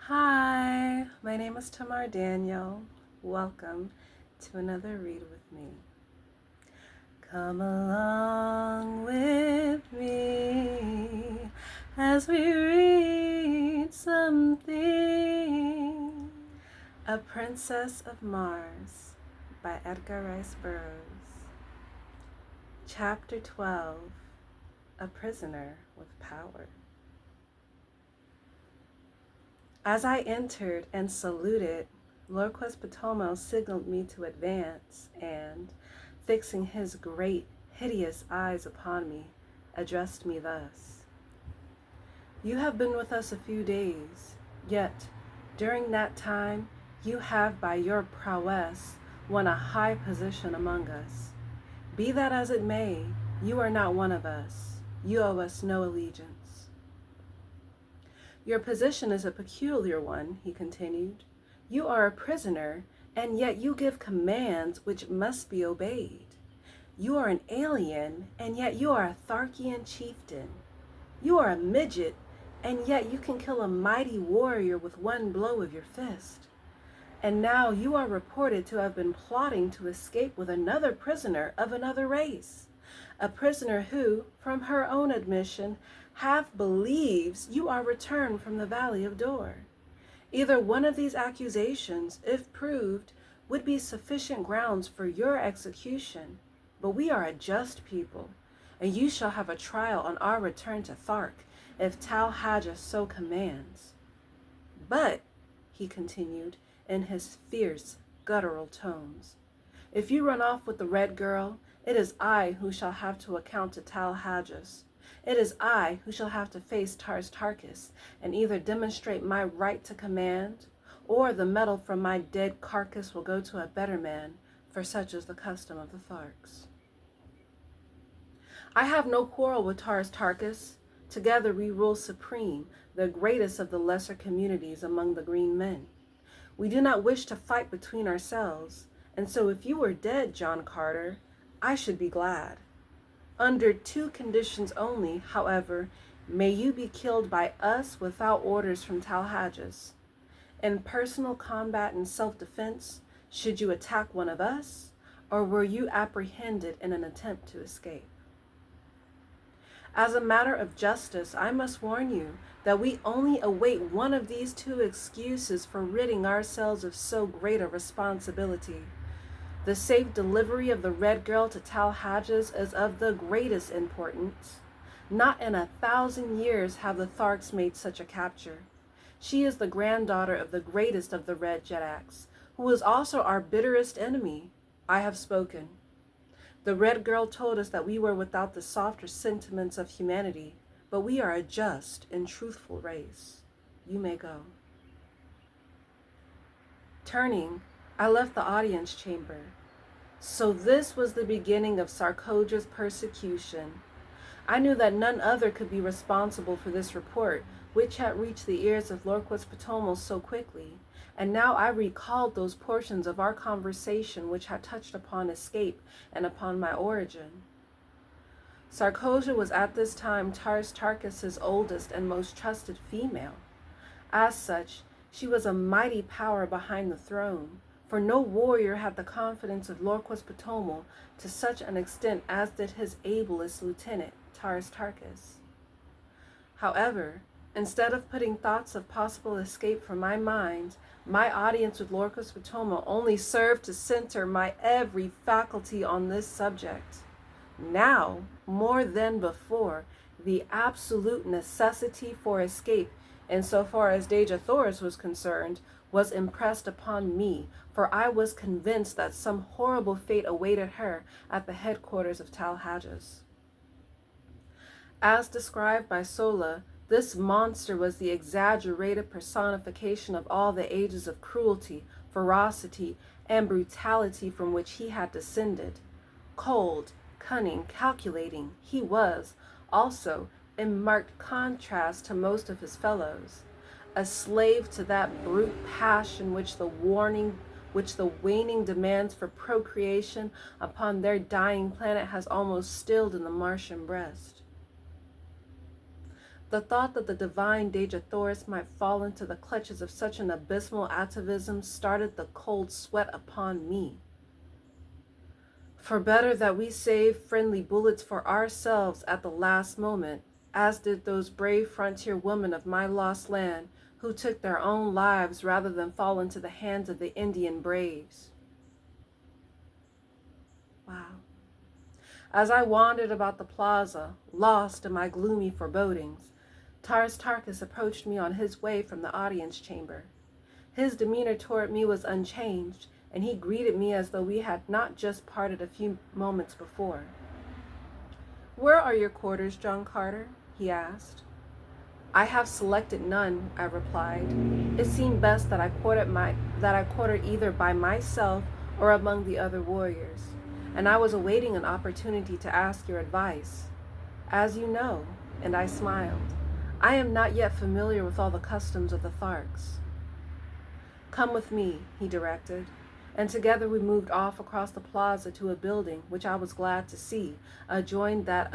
Hi, my name is Tamar Daniel. Welcome to another Read with Me. Come along with me as we read something. A Princess of Mars by Edgar Rice Burroughs. Chapter 12, A Prisoner with Power. As I entered and saluted, Lord Quespetomo signaled me to advance and, fixing his great, hideous eyes upon me, addressed me thus. You have been with us a few days, yet during that time you have by your prowess won a high position among us. Be that as it may, you are not one of us. You owe us no allegiance. Your position is a peculiar one, he continued. You are a prisoner, and yet you give commands which must be obeyed. You are an alien, and yet you are a Tharkian chieftain. You are a midget, and yet you can kill a mighty warrior with one blow of your fist. And now you are reported to have been plotting to escape with another prisoner of another race, a prisoner who, from her own admission, half believes you are returned from the Valley of Dor. Either one of these accusations, if proved, would be sufficient grounds for your execution, but we are a just people, and you shall have a trial on our return to Thark, if Tal Haja so commands. But, he continued, in his fierce, guttural tones, if you run off with the red girl, it is I who shall have to account to Tal Hajas. It is I who shall have to face Tars Tarkas and either demonstrate my right to command, or the metal from my dead carcass will go to a better man, for such is the custom of the Tharks. I have no quarrel with Tars Tarkas. Together we rule supreme, the greatest of the lesser communities among the green men. We do not wish to fight between ourselves, and so if you were dead, John Carter, I should be glad. Under two conditions only, however, may you be killed by us without orders from Tal Hajas. In personal combat and self-defense, should you attack one of us, or were you apprehended in an attempt to escape? As a matter of justice, I must warn you that we only await one of these two excuses for ridding ourselves of so great a responsibility. The safe delivery of the red girl to Tal Hajas is of the greatest importance. Not in 1,000 years have the Tharks made such a capture. She is the granddaughter of the greatest of the Red Jedaks, who is also our bitterest enemy. I have spoken. The red girl told us that we were without the softer sentiments of humanity, but we are a just and truthful race. You may go. Turning, I left the audience chamber. So this was the beginning of Sarkoja's persecution. I knew that none other could be responsible for this report, which had reached the ears of Lord Quespetomo so quickly, and now I recalled those portions of our conversation which had touched upon escape and upon my origin. Sarkoja was at this time Tars Tarkas' oldest and most trusted female. As such, she was a mighty power behind the throne, for no warrior had the confidence of Lord Quespetomo to such an extent as did his ablest lieutenant, Tars Tarkas. However, instead of putting thoughts of possible escape from my mind, my audience with Lord Quespetomo only served to center my every faculty on this subject. Now, more than before, the absolute necessity for escape, insofar as Dejah Thoris was concerned, was impressed upon me, for I was convinced that some horrible fate awaited her at the headquarters of Tal Hajas. As described by Sola, this monster was the exaggerated personification of all the ages of cruelty, ferocity, and brutality from which he had descended. Cold, cunning, calculating, he was, also, in marked contrast to most of his fellows, a slave to that brute passion which the waning demands for procreation upon their dying planet has almost stilled in the Martian breast. The thought that the divine Dejathoris might fall into the clutches of such an abysmal atavism started the cold sweat upon me. For better that we save friendly bullets for ourselves at the last moment, as did those brave frontier women of my lost land who took their own lives rather than fall into the hands of the Indian braves. Wow. As I wandered about the plaza, lost in my gloomy forebodings, Tars Tarkas approached me on his way from the audience chamber. His demeanor toward me was unchanged, and he greeted me as though we had not just parted a few moments before. "Where are your quarters, John Carter?" he asked. "I have selected none," I replied. "It seemed best that I quartered either by myself or among the other warriors, and I was awaiting an opportunity to ask your advice. As you know," and I smiled, "I am not yet familiar with all the customs of the Tharks." "Come with me," he directed, and together we moved off across the plaza to a building which I was glad to see adjoined that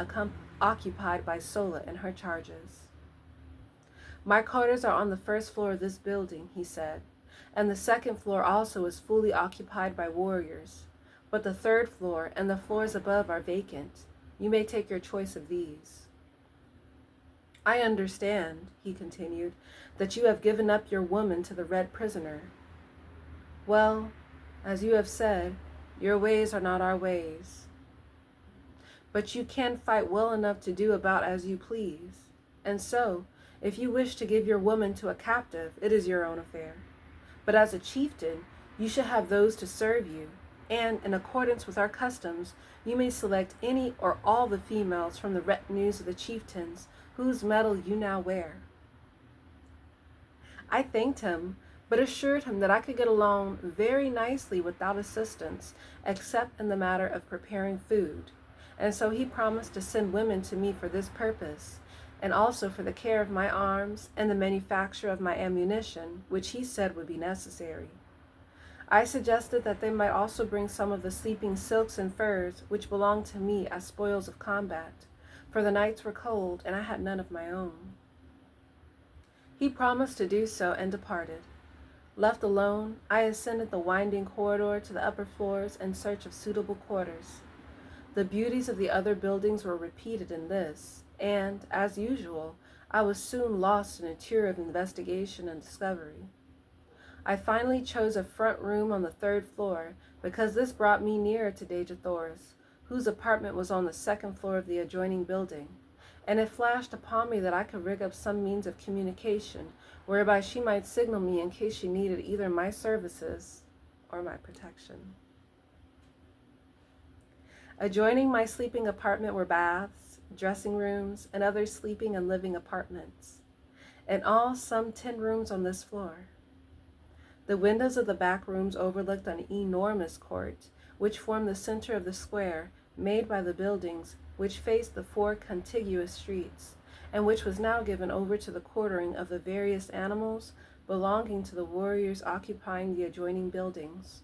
occupied by Sola and her charges. "My quarters are on the first floor of this building," he said, "and the second floor also is fully occupied by warriors, but the third floor and the floors above are vacant. You may take your choice of these." "I understand," he continued, "that you have given up your woman to the Red Prisoner. Well, as you have said, your ways are not our ways. But you can fight well enough to do about as you please. And so, if you wish to give your woman to a captive, it is your own affair. But as a chieftain, you should have those to serve you, and in accordance with our customs, you may select any or all the females from the retinues of the chieftains whose medal you now wear." I thanked him, but assured him that I could get along very nicely without assistance, except in the matter of preparing food, and so he promised to send women to me for this purpose, and also for the care of my arms and the manufacture of my ammunition, which he said would be necessary. I suggested that they might also bring some of the sleeping silks and furs which belonged to me as spoils of combat, for the nights were cold and I had none of my own. He promised to do so and departed. Left alone, I ascended the winding corridor to the upper floors in search of suitable quarters. The beauties of the other buildings were repeated in this, and, as usual, I was soon lost in a tour of investigation and discovery. I finally chose a front room on the third floor because this brought me nearer to Dejathoris, whose apartment was on the second floor of the adjoining building, and it flashed upon me that I could rig up some means of communication whereby she might signal me in case she needed either my services or my protection. Adjoining my sleeping apartment were baths, dressing rooms, and other sleeping and living apartments. In all, some 10 rooms on this floor. The windows of the back rooms overlooked an enormous court, which formed the center of the square made by the buildings which faced the 4 contiguous streets, and which was now given over to the quartering of the various animals belonging to the warriors occupying the adjoining buildings.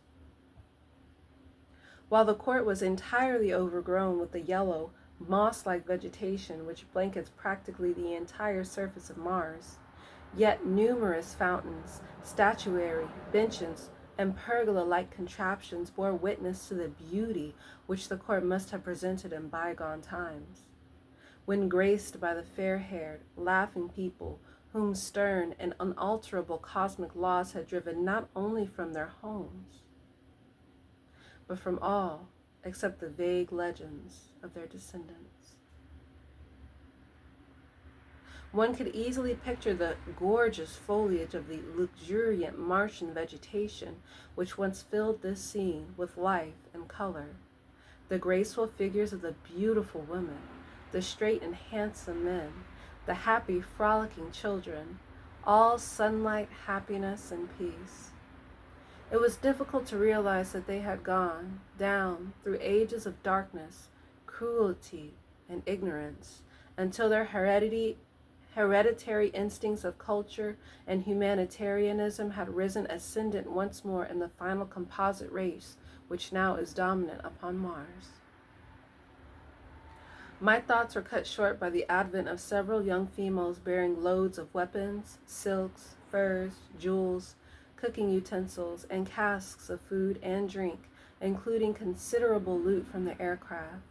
While the court was entirely overgrown with the yellow, moss-like vegetation which blankets practically the entire surface of Mars, yet numerous fountains, statuary, benches, and pergola-like contraptions bore witness to the beauty which the court must have presented in bygone times, when graced by the fair-haired, laughing people whom stern and unalterable cosmic laws had driven not only from their homes, but from all except the vague legends of their descendants. One could easily picture the gorgeous foliage of the luxuriant Martian vegetation which once filled this scene with life and color, the graceful figures of the beautiful women, the straight and handsome men, the happy, frolicking children, all sunlight, happiness, and peace. It was difficult to realize that they had gone down through ages of darkness, cruelty, and ignorance, until their hereditary instincts of culture and humanitarianism had risen ascendant once more in the final composite race which now is dominant upon Mars. My thoughts were cut short by the advent of several young females bearing loads of weapons, silks, furs, jewels, cooking utensils, and casks of food and drink, including considerable loot from the aircraft.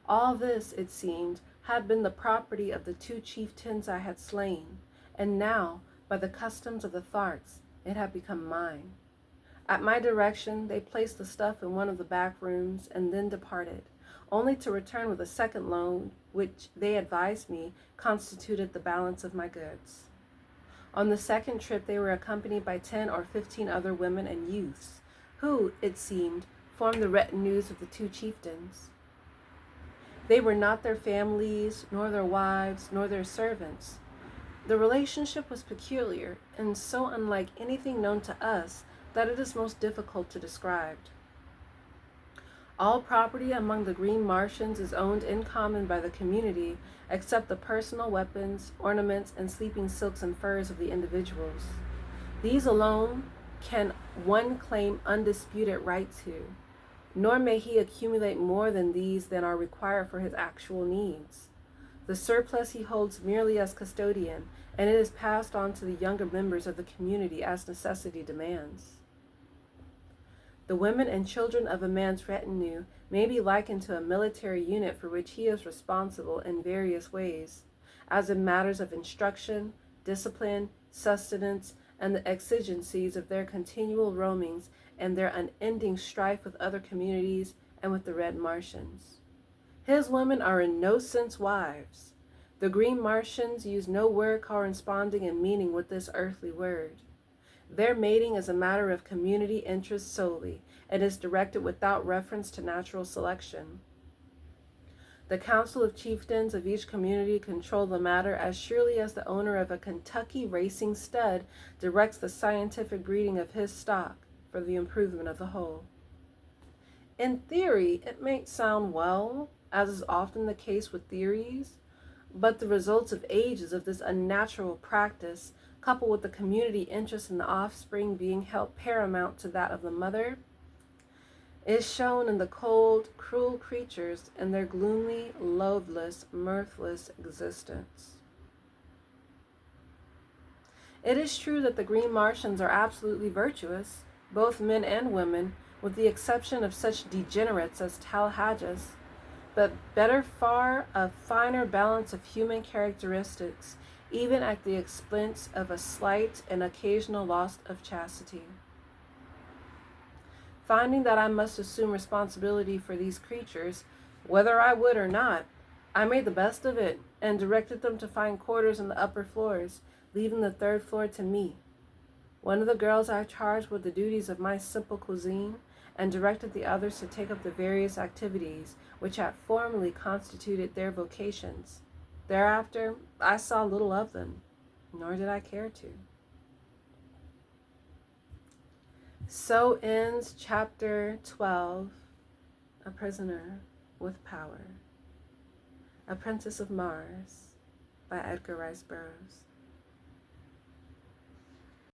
All this, it seemed, had been the property of the two chieftains I had slain, and now, by the customs of the Tharts, it had become mine. At my direction, they placed the stuff in one of the back rooms and then departed, only to return with a second load, which they advised me constituted the balance of my goods. On the second trip, they were accompanied by 10 or 15 other women and youths, who, it seemed, formed the retinues of the two chieftains. They were not their families, nor their wives, nor their servants. The relationship was peculiar and so unlike anything known to us that it is most difficult to describe. All property among the Green Martians is owned in common by the community, except the personal weapons, ornaments, and sleeping silks and furs of the individuals. These alone can one claim undisputed right to, nor may he accumulate more than these than are required for his actual needs. The surplus he holds merely as custodian, and it is passed on to the younger members of the community as necessity demands. The women and children of a man's retinue may be likened to a military unit for which he is responsible in various ways, as in matters of instruction, discipline, sustenance, and the exigencies of their continual roamings and their unending strife with other communities and with the Red Martians. His women are in no sense wives. The Green Martians use no word corresponding in meaning with this earthly word. Their mating is a matter of community interest solely, and is directed without reference to natural selection. The council of chieftains of each community control the matter as surely as the owner of a Kentucky racing stud directs the scientific breeding of his stock for the improvement of the whole. In theory, it may sound well, as is often the case with theories, but the results of ages of this unnatural practice, coupled with the community interest in the offspring being held paramount to that of the mother, is shown in the cold, cruel creatures in their gloomy, loveless, mirthless existence. It is true that the Green Martians are absolutely virtuous, both men and women, with the exception of such degenerates as Talhajas, but better far a finer balance of human characteristics, even at the expense of a slight and occasional loss of chastity. Finding that I must assume responsibility for these creatures, whether I would or not, I made the best of it and directed them to find quarters in the upper floors, leaving the third floor to me. One of the girls I charged with the duties of my simple cuisine, and directed the others to take up the various activities which had formerly constituted their vocations. Thereafter, I saw little of them, nor did I care to. So ends chapter 12, A Prisoner with Power, Apprentice of Mars, by Edgar Rice Burroughs.